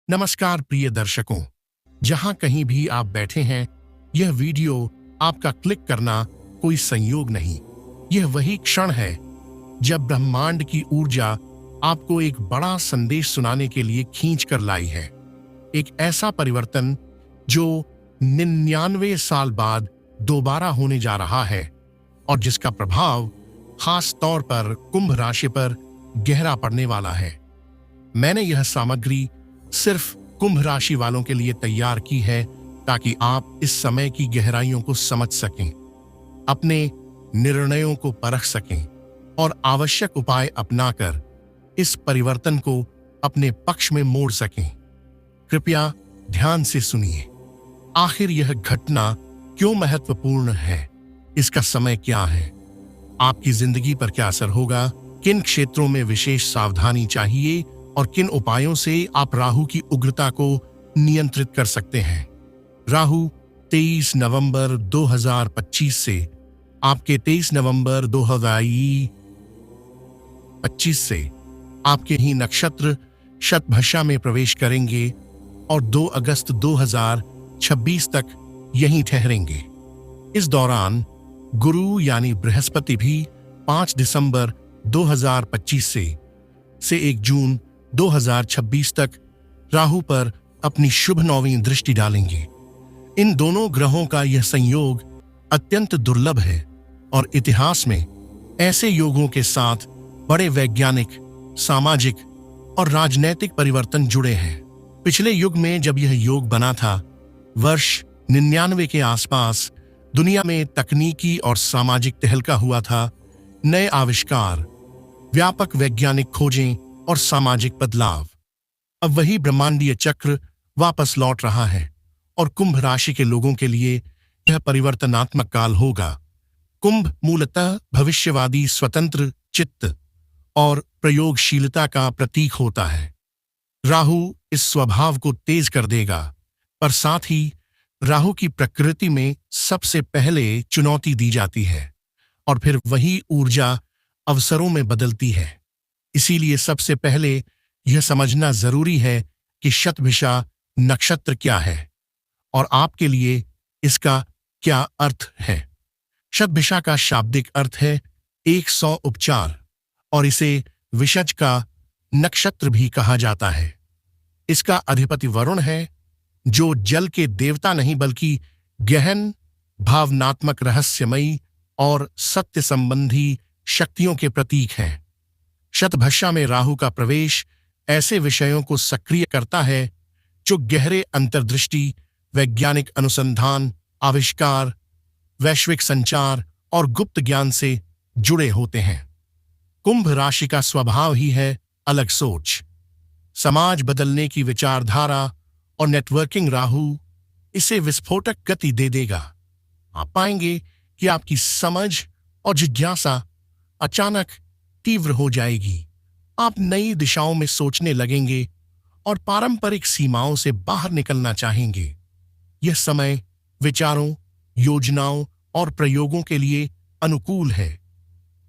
नमस्कार प्रिय दर्शकों, जहां कहीं भी आप बैठे हैं, यह वीडियो आपका क्लिक करना कोई संयोग नहीं। यह वही क्षण है जब ब्रह्मांड की ऊर्जा आपको एक बड़ा संदेश सुनाने के लिए खींच कर लाई है। एक ऐसा परिवर्तन जो 99 साल बाद दोबारा होने जा रहा है और जिसका प्रभाव खास तौर पर कुंभ राशि पर गहरा पड़ने वाला है। मैंने यह सामग्री सिर्फ कुंभ राशि वालों के लिए तैयार की है ताकि आप इस समय की गहराइयों को समझ सकें, अपने निर्णयों को परख सकें और आवश्यक उपाय अपनाकर इस परिवर्तन को अपने पक्ष में मोड़ सकें। कृपया ध्यान से सुनिए। आखिर यह घटना क्यों महत्वपूर्ण है? इसका समय क्या है? आपकी जिंदगी पर क्या असर होगा? किन क्षेत्रों में विशेष सावधानी चाहिए और किन उपायों से आप राहु की उग्रता को नियंत्रित कर सकते हैं? राहु 23 नवंबर 2025 से आपके 23 नवंबर 2025 से आपके ही नक्षत्र शतभिषा में प्रवेश करेंगे और 2 अगस्त 2026 तक यहीं ठहरेंगे। इस दौरान गुरु यानी बृहस्पति भी 5 दिसंबर 2025 से 1 जून 2026 तक राहु पर अपनी शुभ 9वीं दृष्टि डालेंगे। इन दोनों ग्रहों का यह संयोग अत्यंत दुर्लभ है और इतिहास में ऐसे योगों के साथ बड़े वैज्ञानिक, सामाजिक और राजनैतिक परिवर्तन जुड़े हैं। पिछले युग में जब यह योग बना था, वर्ष 99 के आसपास दुनिया में तकनीकी और सामाजिक तहलका हुआ था। नए आविष्कार, व्यापक वैज्ञानिक खोजें और सामाजिक बदलाव। अब वही ब्रह्मांडीय चक्र वापस लौट रहा है और कुंभ राशि के लोगों के लिए यह परिवर्तनात्मक काल होगा। कुंभ मूलतः भविष्यवादी, स्वतंत्र चित्त और प्रयोगशीलता का प्रतीक होता है। राहु इस स्वभाव को तेज कर देगा, पर साथ ही राहु की प्रकृति में सबसे पहले चुनौती दी जाती है और फिर वही ऊर्जा अवसरों में बदलती है। इसीलिए सबसे पहले यह समझना जरूरी है कि शतभिषा नक्षत्र क्या है और आपके लिए इसका क्या अर्थ है। शतभिषा का शाब्दिक अर्थ है 100 उपचार और इसे विषज का नक्षत्र भी कहा जाता है। इसका अधिपति वरुण है, जो जल के देवता नहीं बल्कि गहन, भावनात्मक, रहस्यमयी और सत्य संबंधी शक्तियों के प्रतीक हैं। शतभिषा में राहु का प्रवेश ऐसे विषयों को सक्रिय करता है जो गहरे अंतर्दृष्टि, वैज्ञानिक अनुसंधान, आविष्कार, वैश्विक संचार और गुप्त ज्ञान से जुड़े होते हैं। कुंभ राशि का स्वभाव ही है अलग सोच, समाज बदलने की विचारधारा और नेटवर्किंग। राहु इसे विस्फोटक गति दे देगा। आप पाएंगे कि आपकी समझ और जिज्ञासा अचानक तीव्र हो जाएगी। आप नई दिशाओं में सोचने लगेंगे और पारंपरिक सीमाओं से बाहर निकलना चाहेंगे। यह समय विचारों, योजनाओं और प्रयोगों के लिए अनुकूल है,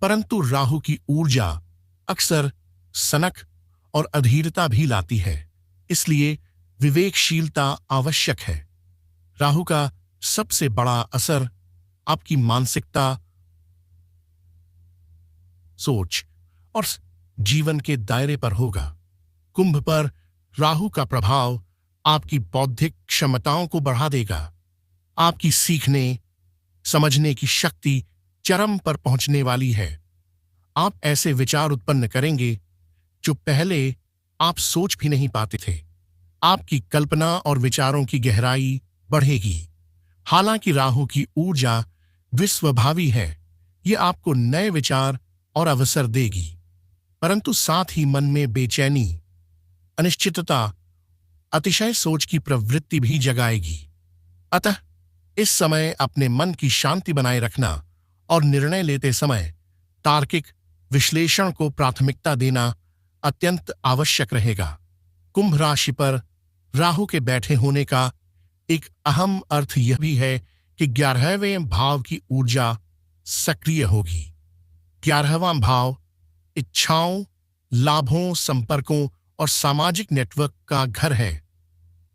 परंतु राहु की ऊर्जा अक्सर सनक और अधीरता भी लाती है। इसलिए विवेकशीलता आवश्यक है। राहु का सबसे बड़ा असर आपकी मानसिकता, सोच और जीवन के दायरे पर होगा। कुंभ पर राहु का प्रभाव आपकी बौद्धिक क्षमताओं को बढ़ा देगा। आपकी सीखने, समझने की शक्ति चरम पर पहुंचने वाली है। आप ऐसे विचार उत्पन्न करेंगे जो पहले आप सोच भी नहीं पाते थे। आपकी कल्पना और विचारों की गहराई बढ़ेगी। हालांकि राहु की ऊर्जा विश्वभावी है, यह आपको नए विचार और अवसर देगी, परंतु साथ ही मन में बेचैनी, अनिश्चितता, अतिशय सोच की प्रवृत्ति भी जगाएगी। अतः इस समय अपने मन की शांति बनाए रखना और निर्णय लेते समय तार्किक विश्लेषण को प्राथमिकता देना अत्यंत आवश्यक रहेगा। कुंभ राशि पर राहु के बैठे होने का एक अहम अर्थ यह भी है कि 11वें भाव की ऊर्जा सक्रिय होगी। 11वां भाव इच्छाओं, लाभों, संपर्कों और सामाजिक नेटवर्क का घर है।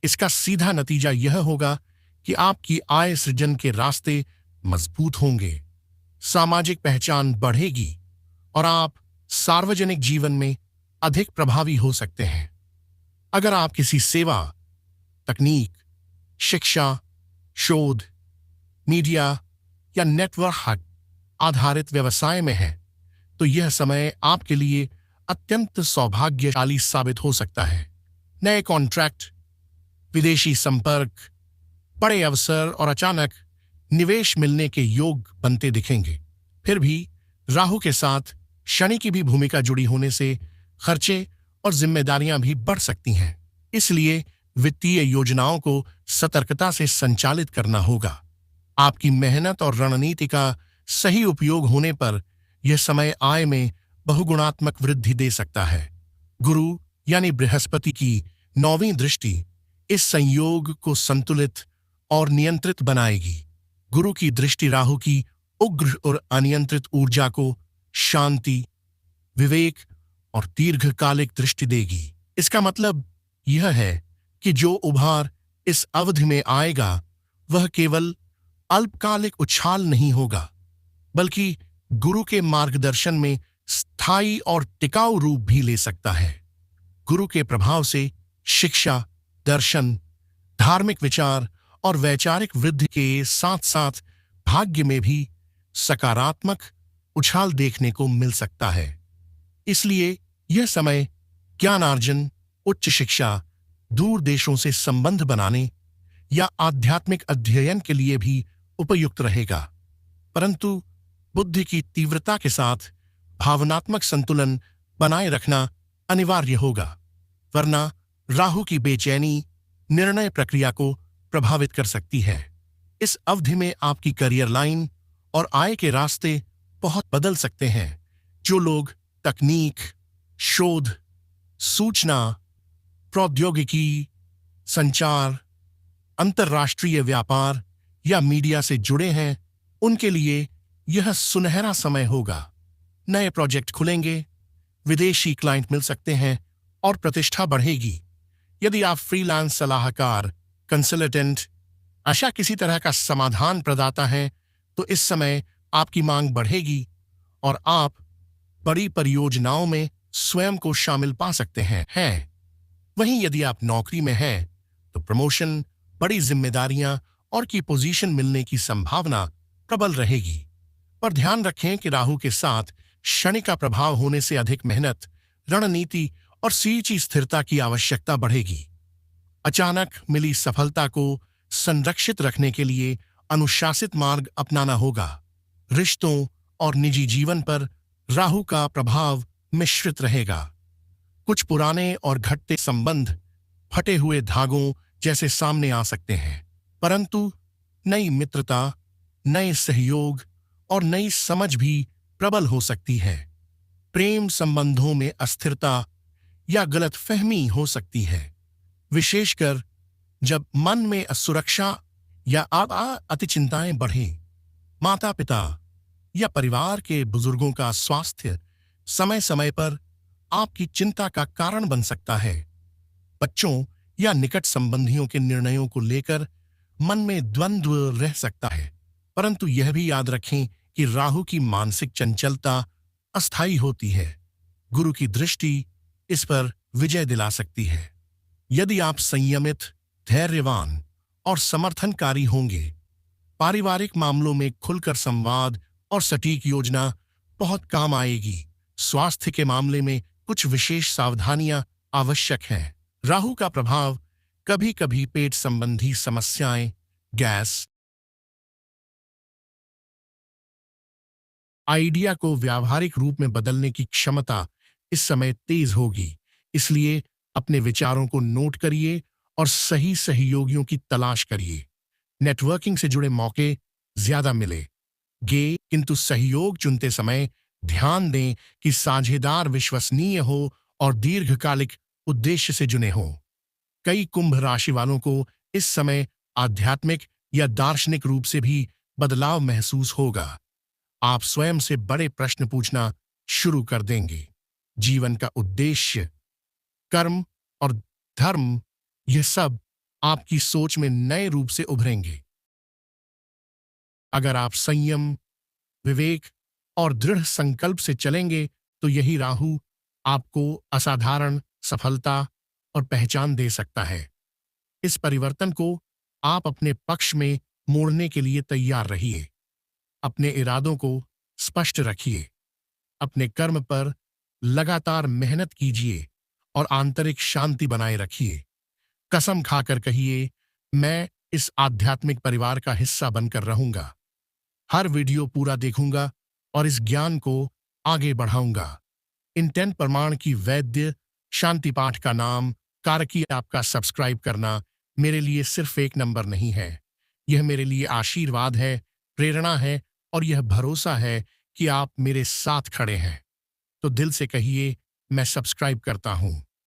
इसका सीधा नतीजा यह होगा कि आपकी आय सृजन के रास्ते मजबूत होंगे, सामाजिक पहचान बढ़ेगी और आप सार्वजनिक जीवन में अधिक प्रभावी हो सकते हैं। अगर आप किसी सेवा, तकनीक, शिक्षा, शोध, मीडिया या नेटवर्क आधारित व्यवसाय में हैं, तो यह समय आपके लिए अत्यंत सौभाग्यशाली साबित हो सकता है। नए कॉन्ट्रैक्ट, विदेशी संपर्क, बड़े अवसर और अचानक निवेश मिलने के योग बनते दिखेंगे। फिर भी राहु के साथ शनि की भी भूमिका जुड़ी होने से खर्चे और जिम्मेदारियां भी बढ़ सकती हैं। इसलिए वित्तीय योजनाओं को सतर्कता से संचालित करना होगा। आपकी मेहनत और रणनीति का सही उपयोग होने पर यह समय आय में बहुगुणात्मक वृद्धि दे सकता है। गुरु यानी बृहस्पति की 9वीं दृष्टि इस संयोग को संतुलित और नियंत्रित बनाएगी। गुरु की दृष्टि राहु की उग्र और अनियंत्रित ऊर्जा को शांति, विवेक और दीर्घकालिक दृष्टि देगी। इसका मतलब यह है कि जो उभार इस अवधि में आएगा वह केवल अल्पकालिक उछाल नहीं होगा, बल्कि गुरु के मार्गदर्शन में स्थायी और टिकाऊ रूप भी ले सकता है। गुरु के प्रभाव से शिक्षा, दर्शन, धार्मिक विचार और वैचारिक वृद्धि के साथ साथ भाग्य में भी सकारात्मक उछाल देखने को मिल सकता है। इसलिए यह समय ज्ञानार्जन, उच्च शिक्षा, दूर देशों से संबंध बनाने या आध्यात्मिक अध्ययन के लिए भी उपयुक्त रहेगा। परंतु बुद्धि की तीव्रता के साथ भावनात्मक संतुलन बनाए रखना अनिवार्य होगा, वरना राहु की बेचैनी निर्णय प्रक्रिया को प्रभावित कर सकती है। इस अवधि में आपकी करियर लाइन और आय के रास्ते बहुत बदल सकते हैं। जो लोग तकनीक, शोध, सूचना, प्रौद्योगिकी, संचार, अंतर्राष्ट्रीय व्यापार या मीडिया से जुड़े हैं, उनके लिए यह सुनहरा समय होगा। नए प्रोजेक्ट खुलेंगे, विदेशी क्लाइंट मिल सकते हैं और प्रतिष्ठा बढ़ेगी। यदि आप फ्रीलांस सलाहकार, कंसल्टेंट, ऐसा किसी तरह का समाधान प्रदाता हैं, तो इस समय आपकी मांग बढ़ेगी और आप बड़ी परियोजनाओं में स्वयं को शामिल पा सकते हैं। वहीं यदि आप नौकरी में हैं, तो प्रमोशन, बड़ी जिम्मेदारियां और की पोजीशन मिलने की संभावना प्रबल रहेगी। पर ध्यान रखें कि राहु के साथ शनि का प्रभाव होने से अधिक मेहनत, रणनीति और सीची स्थिरता की आवश्यकता बढ़ेगी। अचानक मिली सफलता को संरक्षित रखने के लिए अनुशासित मार्ग अपनाना होगा। रिश्तों और निजी जीवन पर राहु का प्रभाव मिश्रित रहेगा। कुछ पुराने और घटते संबंध फटे हुए धागों जैसे सामने आ सकते हैं, परंतु नई मित्रता, नए सहयोग और नई समझ भी प्रबल हो सकती है। प्रेम संबंधों में अस्थिरता या गलतफहमी हो सकती है, विशेषकर जब मन में असुरक्षा या अति चिंताएं बढ़ें। माता पिता या परिवार के बुजुर्गों का स्वास्थ्य समय समय पर आपकी चिंता का कारण बन सकता है। बच्चों या निकट संबंधियों के निर्णयों को लेकर मन में द्वंद्व रह सकता है, परंतु यह भी याद रखें कि राहु की मानसिक चंचलता अस्थायी होती है। गुरु की दृष्टि इस पर विजय दिला सकती है। यदि आप संयमित, धैर्यवान और समर्थनकारी होंगे, पारिवारिक मामलों में खुलकर संवाद और सटीक योजना बहुत काम आएगी। स्वास्थ्य के मामले में कुछ विशेष सावधानियां आवश्यक हैं। राहु का प्रभाव कभी कभी पेट संबंधी समस्याएं, गैस, आइडिया को व्यावहारिक रूप में बदलने की क्षमता इस समय तेज होगी। इसलिए अपने विचारों को नोट करिए और सही सहयोगियों की तलाश करिए। नेटवर्किंग से जुड़े मौके ज्यादा मिलेंगे, किंतु सहयोग चुनते समय ध्यान दें कि साझेदार विश्वसनीय हो और दीर्घकालिक उद्देश्य से जुड़े हों। कई कुंभ राशि वालों को इस समय आध्यात्मिक या दार्शनिक रूप से भी बदलाव महसूस होगा। आप स्वयं से बड़े प्रश्न पूछना शुरू कर देंगे। जीवन का उद्देश्य, कर्म और धर्म, यह सब आपकी सोच में नए रूप से उभरेंगे। अगर आप संयम, विवेक और दृढ़ संकल्प से चलेंगे तो यही राहु आपको असाधारण सफलता और पहचान दे सकता है। इस परिवर्तन को आप अपने पक्ष में मोड़ने के लिए तैयार रहिए। अपने इरादों को स्पष्ट रखिए, अपने कर्म पर लगातार मेहनत कीजिए और आंतरिक शांति बनाए रखिए। कसम खाकर कहिए, मैं इस आध्यात्मिक परिवार का हिस्सा बनकर रहूंगा। हर वीडियो पूरा देखूंगा और इस ज्ञान को आगे बढ़ाऊंगा। इन 10 प्रमाण की वैद्य शांति पाठ का नाम कारकी आपका सब्सक्राइब करना मेरे लिए सिर्फ एक नंबर नहीं है। यह मेरे लिए आशीर्वाद है, प्रेरणा है और यह भरोसा है कि आप मेरे साथ खड़े हैं। तो दिल से कहिए, मैं सब्सक्राइब करता हूं।